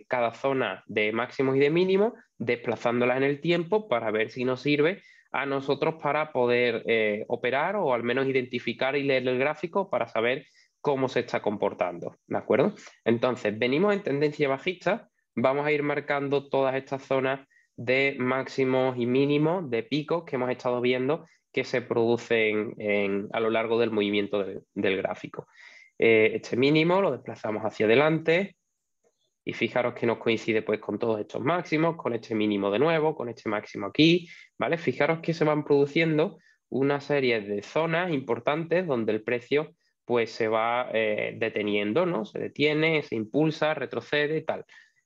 cada zona de máximos y de mínimos, desplazándolas en el tiempo para ver si nos sirve a nosotros para poder operar o al menos identificar y leer el gráfico para saber cómo se está comportando, ¿de acuerdo? Entonces, venimos en tendencia bajista, vamos a ir marcando todas estas zonas de máximos y mínimos, de picos que hemos estado viendo que se producen a lo largo del movimiento del gráfico. Este mínimo lo desplazamos hacia adelante y fijaros que nos coincide pues con todos estos máximos, con este mínimo de nuevo, con este máximo aquí, ¿vale? Fijaros que se van produciendo una serie de zonas importantes donde el precio pues se va deteniendo, ¿no? Se detiene, se impulsa, retrocede y tal.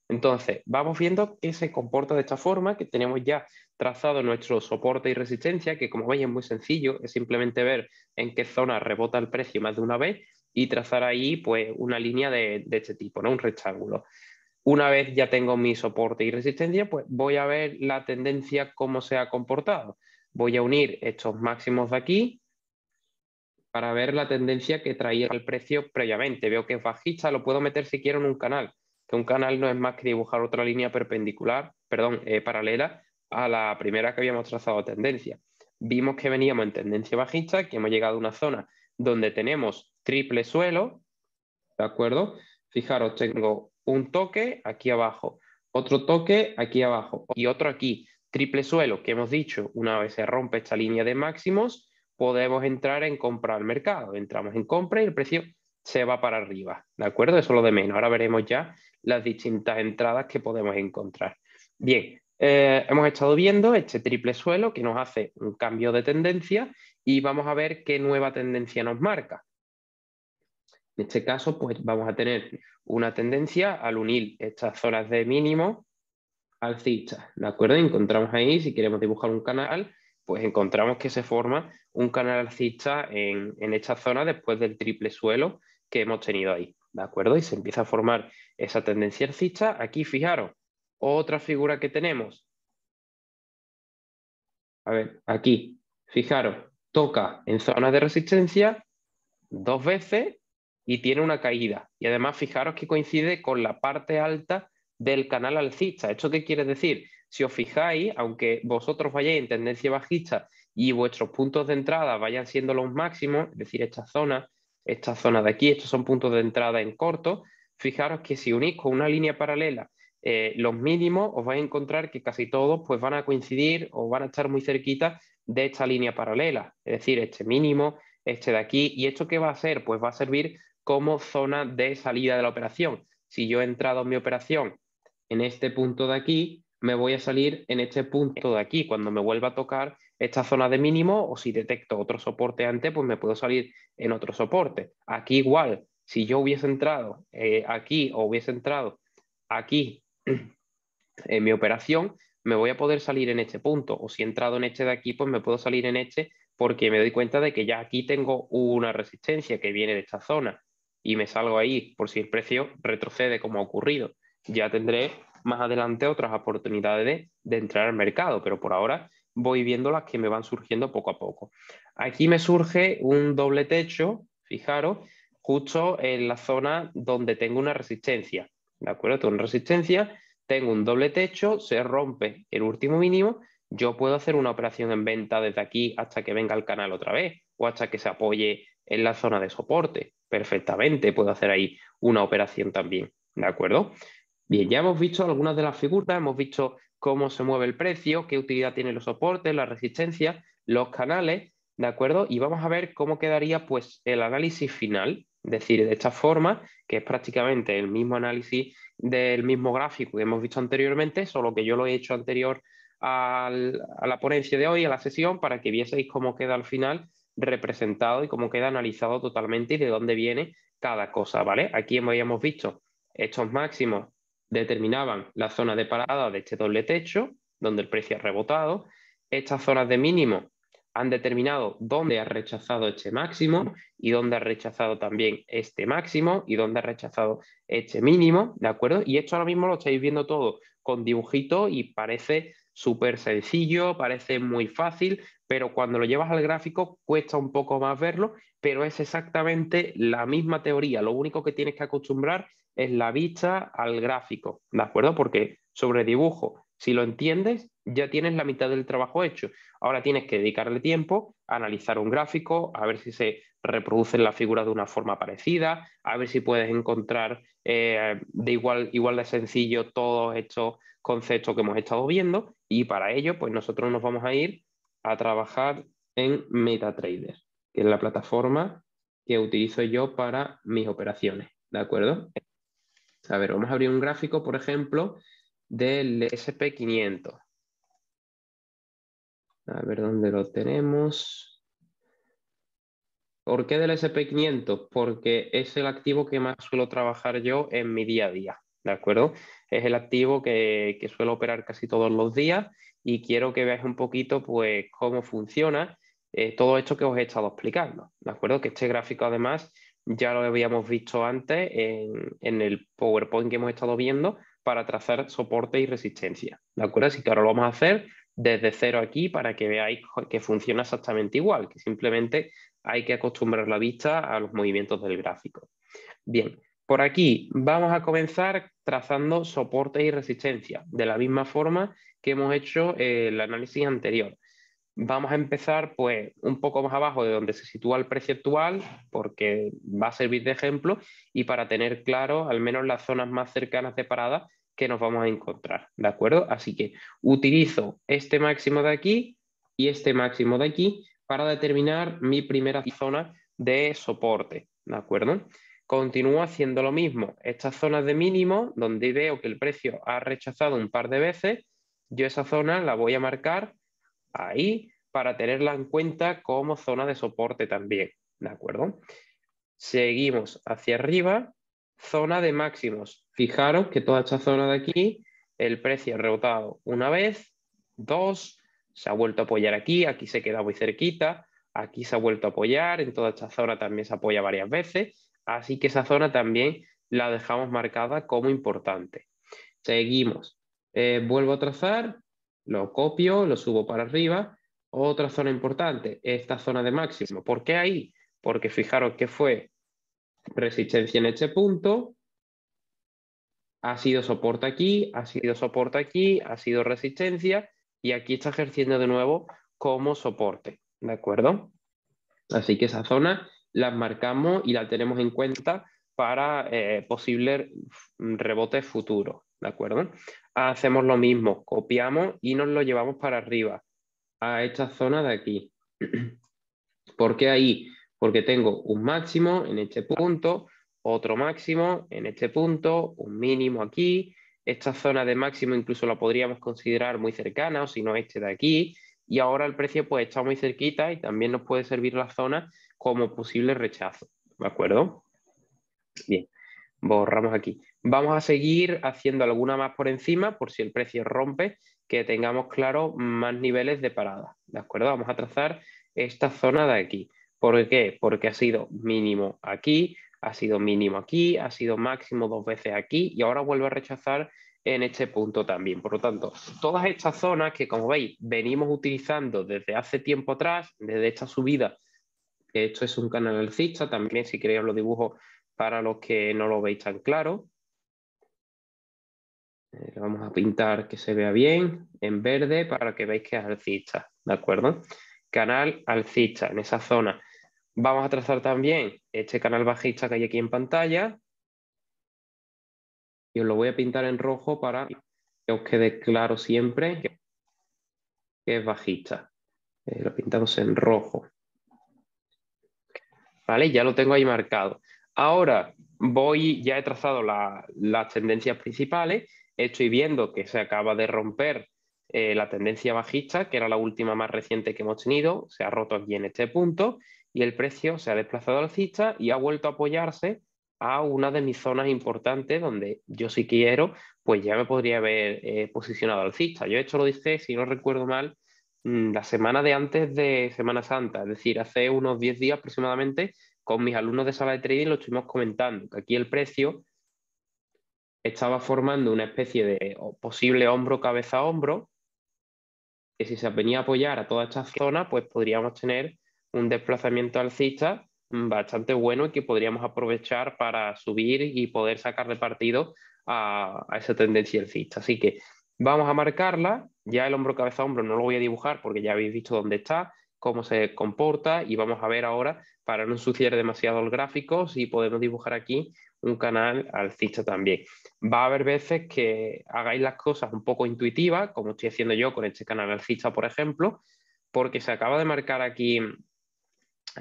Entonces, vamos viendo que se comporta de esta forma, que tenemos ya trazado nuestro soporte y resistencia, que como veis es muy sencillo, es simplemente ver en qué zona rebota el precio más de una vez y trazar ahí pues una línea de este tipo, ¿no? Un rectángulo. Una vez ya tengo mi soporte y resistencia, pues voy a ver la tendencia, cómo se ha comportado. Voy a unir estos máximos de aquí para ver la tendencia que traía el precio previamente. Veo que es bajista, lo puedo meter si quiero en un canal, que un canal no es más que dibujar otra línea perpendicular, perdón, paralela a la primera que habíamos trazado tendencia. Vimos que veníamos en tendencia bajista, que hemos llegado a una zona donde tenemos triple suelo, ¿de acuerdo? Fijaros, tengo un toque aquí abajo, otro toque aquí abajo y otro aquí. Triple suelo, que hemos dicho, una vez se rompe esta línea de máximos, podemos entrar en compra al mercado. Entramos en compra y el precio se va para arriba, ¿de acuerdo? Eso es lo de menos. Ahora veremos ya las distintas entradas que podemos encontrar. Bien, hemos estado viendo este triple suelo que nos hace un cambio de tendencia y vamos a ver qué nueva tendencia nos marca. En este caso, pues vamos a tener una tendencia al unir estas zonas de mínimo alcista, ¿de acuerdo? Encontramos ahí, si queremos dibujar un canal, pues encontramos que se forma un canal alcista en esta zona después del triple suelo que hemos tenido ahí, ¿de acuerdo? Y se empieza a formar esa tendencia alcista. Aquí, fijaros, otra figura que tenemos. A ver, aquí, fijaros, toca en zona de resistencia 2 veces y tiene una caída. Y además, fijaros que coincide con la parte alta del canal alcista. ¿Esto qué quiere decir? Si os fijáis, aunque vosotros vayáis en tendencia bajista y vuestros puntos de entrada vayan siendo los máximos, es decir, esta zona de aquí, estos son puntos de entrada en corto, fijaros que si unís con una línea paralela los mínimos, os vais a encontrar que casi todos pues, van a coincidir o van a estar muy cerquita de esta línea paralela. Es decir, este mínimo, este de aquí. ¿Y esto qué va a hacer? Pues va a servir como zona de salida de la operación. Si yo he entrado en mi operación en este punto de aquí, me voy a salir en este punto de aquí. Cuando me vuelva a tocar esta zona de mínimo o si detecto otro soporte antes, pues me puedo salir en otro soporte. Aquí igual, si yo hubiese entrado aquí o hubiese entrado aquí en mi operación, me voy a poder salir en este punto. O si he entrado en este de aquí, pues me puedo salir en este porque me doy cuenta de que ya aquí tengo una resistencia que viene de esta zona y me salgo ahí por si el precio retrocede como ha ocurrido. Ya tendré más adelante otras oportunidades de entrar al mercado, pero por ahora voy viendo las que me van surgiendo poco a poco. Aquí me surge un doble techo, fijaros, justo en la zona donde tengo una resistencia. ¿De acuerdo? Tengo una resistencia, tengo un doble techo, se rompe el último mínimo, yo puedo hacer una operación en venta desde aquí hasta que venga el canal otra vez o hasta que se apoye en la zona de soporte. Perfectamente puedo hacer ahí una operación también, ¿de acuerdo? Bien, ya hemos visto algunas de las figuras, hemos visto cómo se mueve el precio, qué utilidad tienen los soportes, las resistencias, los canales, ¿de acuerdo? Y vamos a ver cómo quedaría pues el análisis final, es decir, de esta forma, que es prácticamente el mismo análisis del mismo gráfico que hemos visto anteriormente, solo que yo lo he hecho anterior a la ponencia de hoy, a la sesión, para que vieseis cómo queda al final representado y cómo queda analizado totalmente y de dónde viene cada cosa, ¿vale? Aquí habíamos visto estos máximos determinaban la zona de parada de este doble techo, donde el precio ha rebotado. Estas zonas de mínimo han determinado dónde ha rechazado este máximo y dónde ha rechazado también este máximo y dónde ha rechazado este mínimo, ¿de acuerdo? Y esto ahora mismo lo estáis viendo todo con dibujitos y parece súper sencillo, parece muy fácil, pero cuando lo llevas al gráfico cuesta un poco más verlo, pero es exactamente la misma teoría. Lo único que tienes que acostumbrar es la vista al gráfico, ¿de acuerdo? Porque sobre dibujo, si lo entiendes, ya tienes la mitad del trabajo hecho. Ahora tienes que dedicarle tiempo a analizar un gráfico, a ver si se reproducen las figuras de una forma parecida, a ver si puedes encontrar de igual de sencillo todos estos conceptos que hemos estado viendo y para ello pues nosotros nos vamos a ir a trabajar en MetaTrader, que es la plataforma que utilizo yo para mis operaciones, ¿de acuerdo? A ver, vamos a abrir un gráfico, por ejemplo, del SP500. A ver dónde lo tenemos. ¿Por qué del SP500? Porque es el activo que más suelo trabajar yo en mi día a día, ¿de acuerdo? Es el activo que suelo operar casi todos los días y quiero que veáis un poquito pues cómo funciona todo esto que os he estado explicando, ¿de acuerdo? Que este gráfico además ya lo habíamos visto antes en el PowerPoint que hemos estado viendo para trazar soporte y resistencia, ¿de acuerdo? Así que ahora lo vamos a hacer desde cero aquí para que veáis que funciona exactamente igual, que simplemente hay que acostumbrar la vista a los movimientos del gráfico. Bien, por aquí vamos a comenzar trazando soporte y resistencia, de la misma forma que hemos hecho el análisis anterior. Vamos a empezar pues un poco más abajo de donde se sitúa el precio actual, porque va a servir de ejemplo y para tener claro al menos las zonas más cercanas de parada que nos vamos a encontrar, ¿de acuerdo? Así que utilizo este máximo de aquí y este máximo de aquí para determinar mi primera zona de soporte, ¿de acuerdo? Continúo haciendo lo mismo. Estas zonas de mínimo, donde veo que el precio ha rechazado un par de veces, yo esa zona la voy a marcar ahí para tenerla en cuenta como zona de soporte también, ¿de acuerdo? Seguimos hacia arriba, zona de máximos. Fijaros que toda esta zona de aquí, el precio ha rebotado una vez, dos, se ha vuelto a apoyar aquí, aquí se queda muy cerquita, aquí se ha vuelto a apoyar, en toda esta zona también se apoya varias veces, así que esa zona también la dejamos marcada como importante. Seguimos. Vuelvo a trazar, lo copio, lo subo para arriba. Otra zona importante, esta zona de máximo. ¿Por qué ahí? Porque fijaros que fue resistencia en este punto, ha sido soporte aquí, ha sido soporte aquí, ha sido resistencia y aquí está ejerciendo de nuevo como soporte, ¿de acuerdo? Así que esa zona la marcamos y la tenemos en cuenta para posibles rebotes futuros, ¿de acuerdo? Hacemos lo mismo, copiamos y nos lo llevamos para arriba, a esta zona de aquí. ¿Por qué ahí? Porque tengo un máximo en este punto, otro máximo en este punto, un mínimo aquí. Esta zona de máximo incluso la podríamos considerar muy cercana, o si no este de aquí. Y ahora el precio pues está muy cerquita y también nos puede servir la zona como posible rechazo. ¿De acuerdo? Bien, borramos aquí. Vamos a seguir haciendo alguna más por encima por si el precio rompe, que tengamos claro más niveles de parada. ¿De acuerdo? Vamos a trazar esta zona de aquí. ¿Por qué? Porque ha sido mínimo aquí, ha sido mínimo aquí, ha sido máximo 2 veces aquí y ahora vuelve a rechazar en este punto también. Por lo tanto, todas estas zonas que, como veis, venimos utilizando desde hace tiempo atrás, desde esta subida, que esto es un canal alcista, también si queréis os lo dibujo para los que no lo veis tan claro. Lo vamos a pintar que se vea bien en verde para que veáis que es alcista, ¿de acuerdo? Canal alcista en esa zona. Vamos a trazar también este canal bajista que hay aquí en pantalla y os lo voy a pintar en rojo para que os quede claro siempre que es bajista. Lo pintamos en rojo. ¿Vale? Ya lo tengo ahí marcado. Ahora ya he trazado las tendencias principales, estoy viendo que se acaba de romper la tendencia bajista, que era la última más reciente que hemos tenido, se ha roto aquí en este punto y el precio se ha desplazado alcista y ha vuelto a apoyarse a una de mis zonas importantes donde yo si quiero, pues ya me podría haber posicionado alcista. Yo esto lo dije, si no recuerdo mal, la semana de antes de Semana Santa, es decir, hace unos 10 días aproximadamente, con mis alumnos de sala de trading lo estuvimos comentando, que aquí el precio estaba formando una especie de posible hombro, cabeza, hombro, que si se venía a apoyar a toda esta zona, pues podríamos tener un desplazamiento alcista bastante bueno y que podríamos aprovechar para subir y poder sacarle partido a esa tendencia alcista. Así que vamos a marcarla, ya el hombro, cabeza, hombro no lo voy a dibujar porque ya habéis visto dónde está, cómo se comporta y vamos a ver ahora, para no ensuciar demasiado el gráfico, si podemos dibujar aquí un canal alcista también. Va a haber veces que hagáis las cosas un poco intuitivas, como estoy haciendo yo con este canal alcista, por ejemplo, porque se acaba de marcar aquí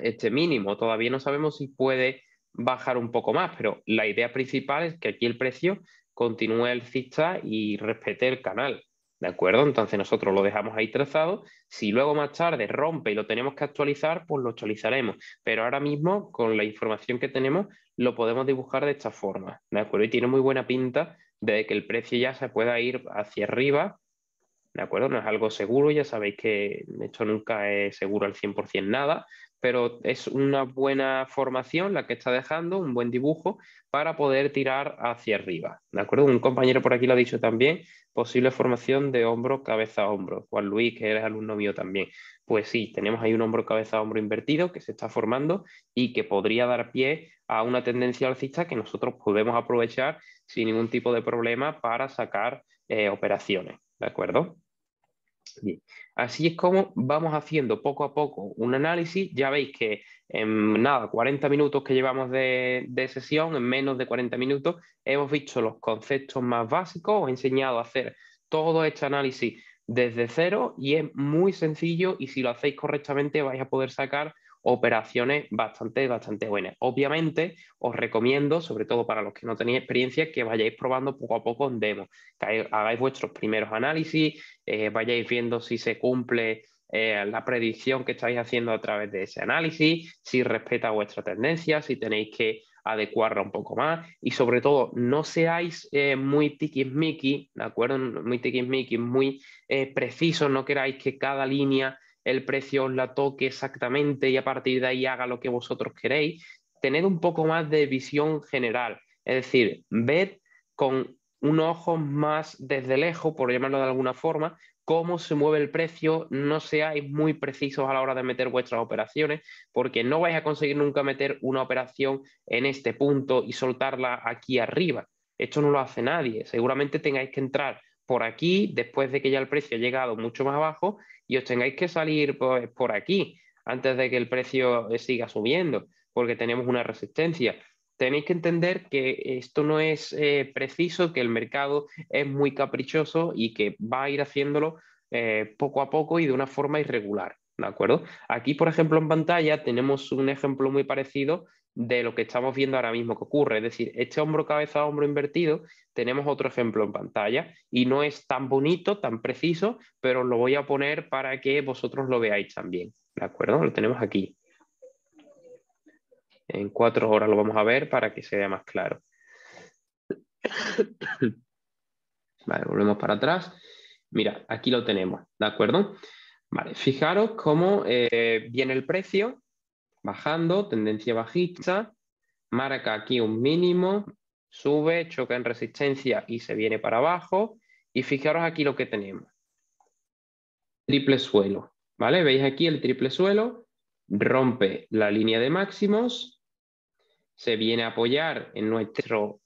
este mínimo. Todavía no sabemos si puede bajar un poco más, pero la idea principal es que aquí el precio continúe alcista y respete el canal. ¿De acuerdo? Entonces nosotros lo dejamos ahí trazado. Si luego más tarde rompe y lo tenemos que actualizar, pues lo actualizaremos. Pero ahora mismo, con la información que tenemos, lo podemos dibujar de esta forma. ¿De acuerdo? Y tiene muy buena pinta de que el precio ya se pueda ir hacia arriba. ¿De acuerdo? No es algo seguro, ya sabéis que esto nunca es seguro al 100% nada, pero es una buena formación la que está dejando, un buen dibujo para poder tirar hacia arriba. ¿De acuerdo? Un compañero por aquí lo ha dicho también, posible formación de hombro, cabeza, hombro. Juan Luis, que eres alumno mío también. Pues sí, tenemos ahí un hombro, cabeza, hombro invertido que se está formando y que podría dar pie a una tendencia alcista que nosotros podemos aprovechar sin ningún tipo de problema para sacar operaciones. ¿De acuerdo? Bien. Así es como vamos haciendo poco a poco un análisis. Ya veis que en nada, 40 minutos que llevamos de sesión, en menos de 40 minutos, hemos visto los conceptos más básicos, os he enseñado a hacer todo este análisis desde cero y es muy sencillo y si lo hacéis correctamente vais a poder sacar operaciones bastante buenas. Obviamente, os recomiendo, sobre todo para los que no tenéis experiencia, que vayáis probando poco a poco en demo, que hagáis vuestros primeros análisis, vayáis viendo si se cumple la predicción que estáis haciendo a través de ese análisis, si respeta vuestra tendencia, si tenéis que adecuarla un poco más y sobre todo no seáis muy tiquismiquis, ¿de acuerdo? Muy tiquismiquis, muy precisos, no queráis que cada línea el precio os la toque exactamente y a partir de ahí haga lo que vosotros queréis. Tened un poco más de visión general, es decir, ved con un ojo más desde lejos, por llamarlo de alguna forma, cómo se mueve el precio, no seáis muy precisos a la hora de meter vuestras operaciones, porque no vais a conseguir nunca meter una operación en este punto y soltarla aquí arriba. Esto no lo hace nadie. Seguramente tengáis que entrar por aquí después de que ya el precio ha llegado mucho más abajo y os tengáis que salir pues, por aquí antes de que el precio siga subiendo, porque tenemos una resistencia. Tenéis que entender que esto no es preciso, que el mercado es muy caprichoso y que va a ir haciéndolo poco a poco y de una forma irregular, ¿de acuerdo? Aquí, por ejemplo, en pantalla tenemos un ejemplo muy parecido de lo que estamos viendo ahora mismo que ocurre. Es decir, este hombro cabeza a hombro invertido, tenemos otro ejemplo en pantalla y no es tan bonito, tan preciso, pero os lo voy a poner para que vosotros lo veáis también, ¿de acuerdo? Lo tenemos aquí. En 4 horas lo vamos a ver para que se vea más claro. Vale, volvemos para atrás. Mira, aquí lo tenemos, ¿de acuerdo? Vale, fijaros cómo viene el precio, bajando, tendencia bajista, marca aquí un mínimo, sube, choca en resistencia y se viene para abajo. Y fijaros aquí lo que tenemos. Triple suelo, ¿vale? ¿Veis aquí el triple suelo? Rompe la línea de máximos, se viene a apoyar en nuestro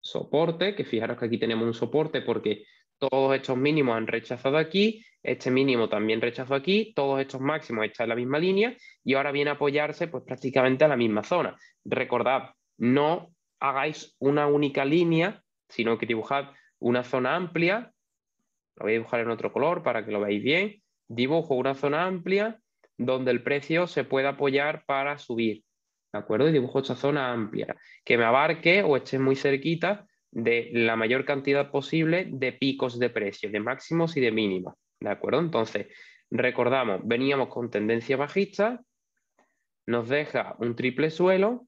soporte, que fijaros que aquí tenemos un soporte porque todos estos mínimos han rechazado aquí, este mínimo también rechazó aquí, todos estos máximos están en la misma línea y ahora viene a apoyarse pues prácticamente a la misma zona. Recordad, no hagáis una única línea, sino que dibujad una zona amplia, lo voy a dibujar en otro color para que lo veáis bien, dibujo una zona amplia donde el precio se pueda apoyar para subir. ¿De acuerdo? Y dibujo esta zona amplia, que me abarque o esté muy cerquita de la mayor cantidad posible de picos de precio, de máximos y de mínimos. ¿De acuerdo? Entonces, recordamos, veníamos con tendencia bajista, nos deja un triple suelo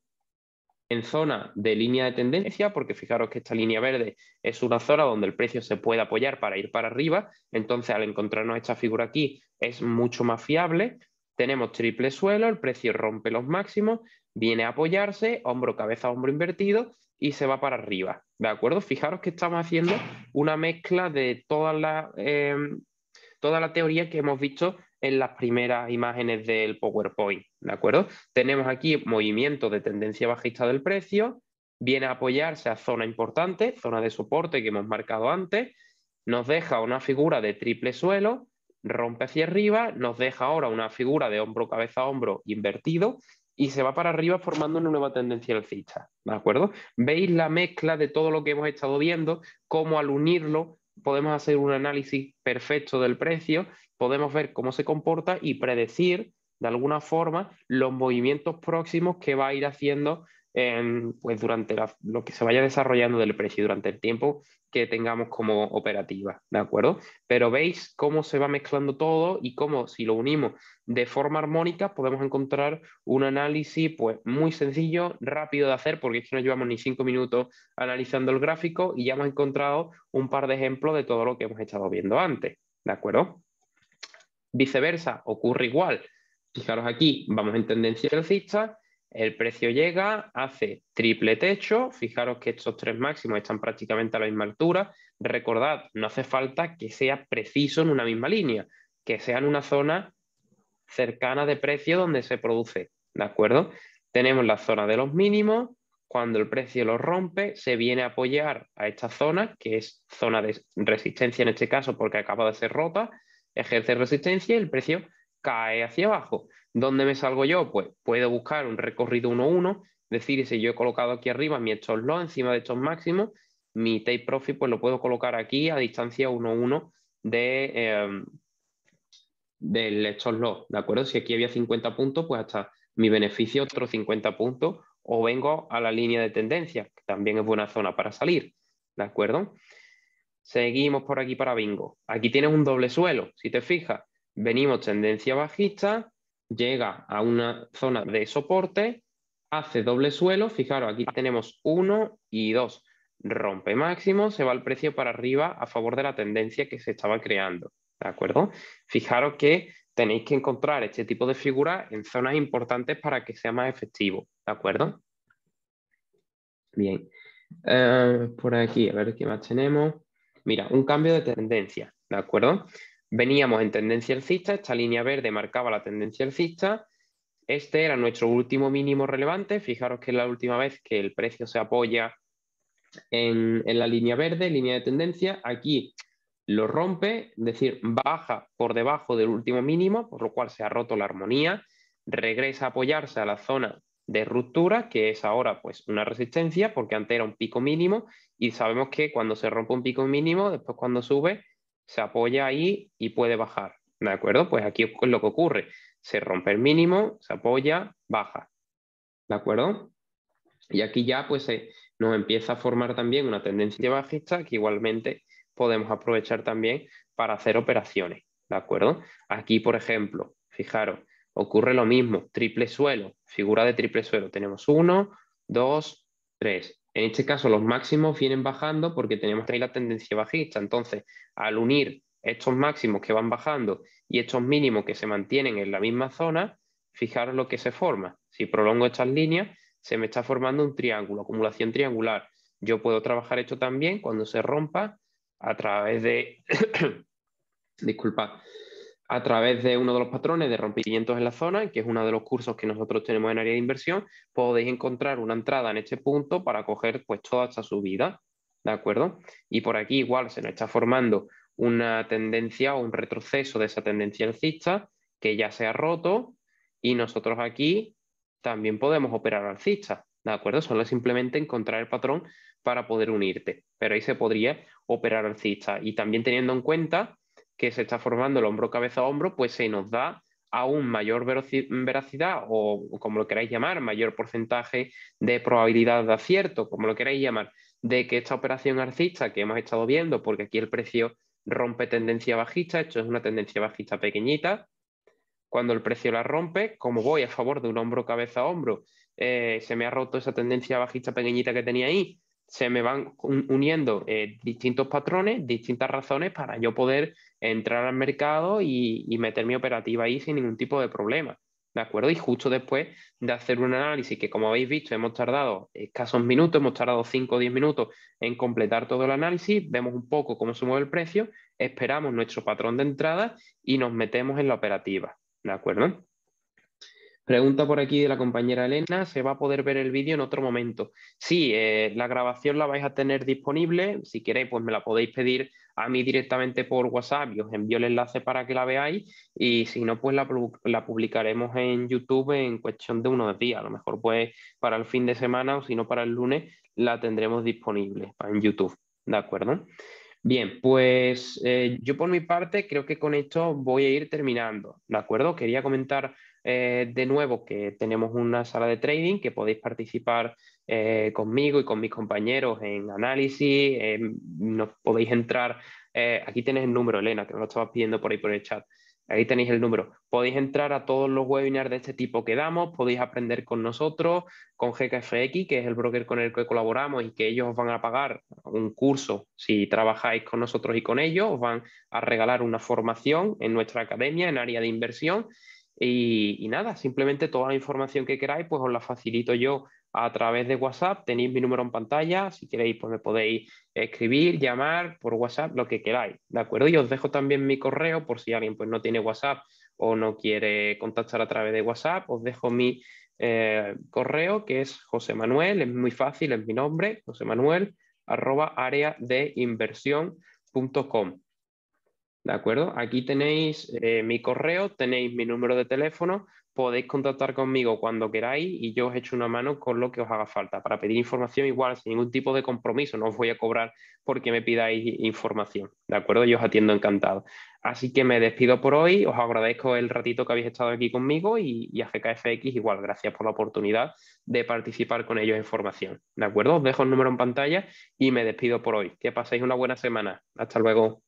en zona de línea de tendencia, porque fijaros que esta línea verde es una zona donde el precio se puede apoyar para ir para arriba, entonces al encontrarnos esta figura aquí es mucho más fiable. Tenemos triple suelo, el precio rompe los máximos, viene a apoyarse, hombro, cabeza, hombro invertido y se va para arriba, ¿de acuerdo? Fijaros que estamos haciendo una mezcla de toda la teoría que hemos visto en las primeras imágenes del PowerPoint, ¿de acuerdo? Tenemos aquí movimiento de tendencia bajista del precio, viene a apoyarse a zona importante, zona de soporte que hemos marcado antes, nos deja una figura de triple suelo, rompe hacia arriba, nos deja ahora una figura de hombro, cabeza, hombro invertido y se va para arriba formando una nueva tendencia alcista, ¿de acuerdo? ¿Veis la mezcla de todo lo que hemos estado viendo? Cómo al unirlo podemos hacer un análisis perfecto del precio, podemos ver cómo se comporta y predecir de alguna forma los movimientos próximos que va a ir haciendo pues durante lo que se vaya desarrollando del precio, durante el tiempo que tengamos como operativa, ¿de acuerdo? Pero veis cómo se va mezclando todo y cómo si lo unimos de forma armónica podemos encontrar un análisis pues muy sencillo, rápido de hacer, porque es que no llevamos ni 5 minutos analizando el gráfico y ya hemos encontrado un par de ejemplos de todo lo que hemos estado viendo antes, ¿de acuerdo? Viceversa, ocurre igual. Fijaros aquí, vamos en tendencia alcista, el precio llega, hace triple techo, fijaros que estos tres máximos están prácticamente a la misma altura. Recordad, no hace falta que sea preciso en una misma línea, que sea en una zona cercana de precio donde se produce, ¿de acuerdo? Tenemos la zona de los mínimos, cuando el precio los rompe, se viene a apoyar a esta zona, que es zona de resistencia en este caso porque acaba de ser rota, ejerce resistencia y el precio cae hacia abajo. ¿Dónde me salgo yo? Pues puedo buscar un recorrido 1-1, es decir, si yo he colocado aquí arriba mi stop loss encima de estos máximos, mi take profit pues lo puedo colocar aquí a distancia 1-1 de del stop loss, ¿de acuerdo? Si aquí había 50 puntos, pues hasta mi beneficio otros 50 puntos, o vengo a la línea de tendencia, que también es buena zona para salir, ¿de acuerdo? Seguimos por aquí para bingo. Aquí tienes un doble suelo, si te fijas. Venimos tendencia bajista, llega a una zona de soporte, hace doble suelo, fijaros, aquí tenemos 1 y 2. Rompe máximo, se va el precio para arriba a favor de la tendencia que se estaba creando, ¿de acuerdo? Fijaros que tenéis que encontrar este tipo de figuras en zonas importantes para que sea más efectivo, ¿de acuerdo? Bien. Por aquí, a ver qué más tenemos. Mira, un cambio de tendencia, ¿de acuerdo? Veníamos en tendencia alcista, esta línea verde marcaba la tendencia alcista. Este era nuestro último mínimo relevante. Fijaros que es la última vez que el precio se apoya en la línea verde, línea de tendencia. Aquí lo rompe, es decir, baja por debajo del último mínimo, por lo cual se ha roto la armonía, regresa a apoyarse a la zona de ruptura, que es ahora pues una resistencia, porque antes era un pico mínimo, y sabemos que cuando se rompe un pico mínimo, después cuando sube, se apoya ahí y puede bajar, ¿de acuerdo? Pues aquí es lo que ocurre, se rompe el mínimo, se apoya, baja, ¿de acuerdo? Y aquí ya pues nos empieza a formar también una tendencia bajista que igualmente podemos aprovechar también para hacer operaciones, ¿de acuerdo? Aquí, por ejemplo, fijaros, ocurre lo mismo, triple suelo, figura de triple suelo. Tenemos 1, 2, 3. En este caso los máximos vienen bajando porque tenemos ahí la tendencia bajista. Entonces, al unir estos máximos que van bajando y estos mínimos que se mantienen en la misma zona, fijaros lo que se forma. Si prolongo estas líneas, se me está formando un triángulo, acumulación triangular. Yo puedo trabajar esto también cuando se rompa a través de, disculpad, a través de uno de los patrones de rompimientos en la zona, que es uno de los cursos que nosotros tenemos en área de inversión, podéis encontrar una entrada en este punto para coger pues toda esta subida, ¿de acuerdo? Y por aquí igual se nos está formando una tendencia o un retroceso de esa tendencia alcista que ya se ha roto y nosotros aquí también podemos operar alcista, ¿de acuerdo? Solo es simplemente encontrar el patrón para poder unirte, pero ahí se podría operar alcista. Y también teniendo en cuenta que se está formando el hombro cabeza a hombro, pues se nos da aún mayor veracidad o como lo queráis llamar, mayor porcentaje de probabilidad de acierto, como lo queráis llamar, de que esta operación alcista que hemos estado viendo, porque aquí el precio rompe tendencia bajista, esto es una tendencia bajista pequeñita, cuando el precio la rompe, como voy a favor de un hombro cabeza a hombro, se me ha roto esa tendencia bajista pequeñita que tenía ahí, se me van uniendo distintos patrones, distintas razones para yo poder entrar al mercado y meter mi operativa ahí sin ningún tipo de problema. ¿De acuerdo? Y justo después de hacer un análisis que, como habéis visto, hemos tardado escasos minutos, hemos tardado 5 o 10 minutos en completar todo el análisis, vemos un poco cómo se mueve el precio, esperamos nuestro patrón de entrada y nos metemos en la operativa. ¿De acuerdo? Pregunta por aquí de la compañera Elena, ¿se va a poder ver el vídeo en otro momento? Sí, la grabación la vais a tener disponible, si queréis pues me la podéis pedir a mí directamente por WhatsApp y os envío el enlace para que la veáis y si no pues la publicaremos en YouTube en cuestión de unos días, a lo mejor pues para el fin de semana o si no para el lunes la tendremos disponible en YouTube, ¿de acuerdo? Bien, pues yo por mi parte creo que con esto voy a ir terminando, ¿de acuerdo? Quería comentar de nuevo que tenemos una sala de trading que podéis participar conmigo y con mis compañeros en análisis, nos podéis entrar, aquí tenéis el número, Elena, que me lo estabas pidiendo por ahí por el chat. Ahí tenéis el número. Podéis entrar a todos los webinars de este tipo que damos, podéis aprender con nosotros, con GKFX, que es el broker con el que colaboramos y que ellos os van a pagar un curso si trabajáis con nosotros y con ellos, os van a regalar una formación en nuestra academia en área de inversión y nada, simplemente toda la información que queráis pues os la facilito yo a través de WhatsApp, tenéis mi número en pantalla, si queréis pues me podéis escribir, llamar por WhatsApp, lo que queráis, ¿de acuerdo? Y os dejo también mi correo por si alguien pues no tiene WhatsApp o no quiere contactar a través de WhatsApp, os dejo mi correo que es José Manuel, es muy fácil, es mi nombre, José Manuel, @areadeinversión.com. ¿De acuerdo? Aquí tenéis mi correo, tenéis mi número de teléfono podéis contactar conmigo cuando queráis y yo os echo una mano con lo que os haga falta. Para pedir información igual, sin ningún tipo de compromiso, no os voy a cobrar porque me pidáis información, ¿de acuerdo? Yo os atiendo encantado. Así que me despido por hoy, os agradezco el ratito que habéis estado aquí conmigo y a GKFX igual, gracias por la oportunidad de participar con ellos en formación, ¿de acuerdo? Os dejo el número en pantalla y me despido por hoy. Que paséis una buena semana. Hasta luego.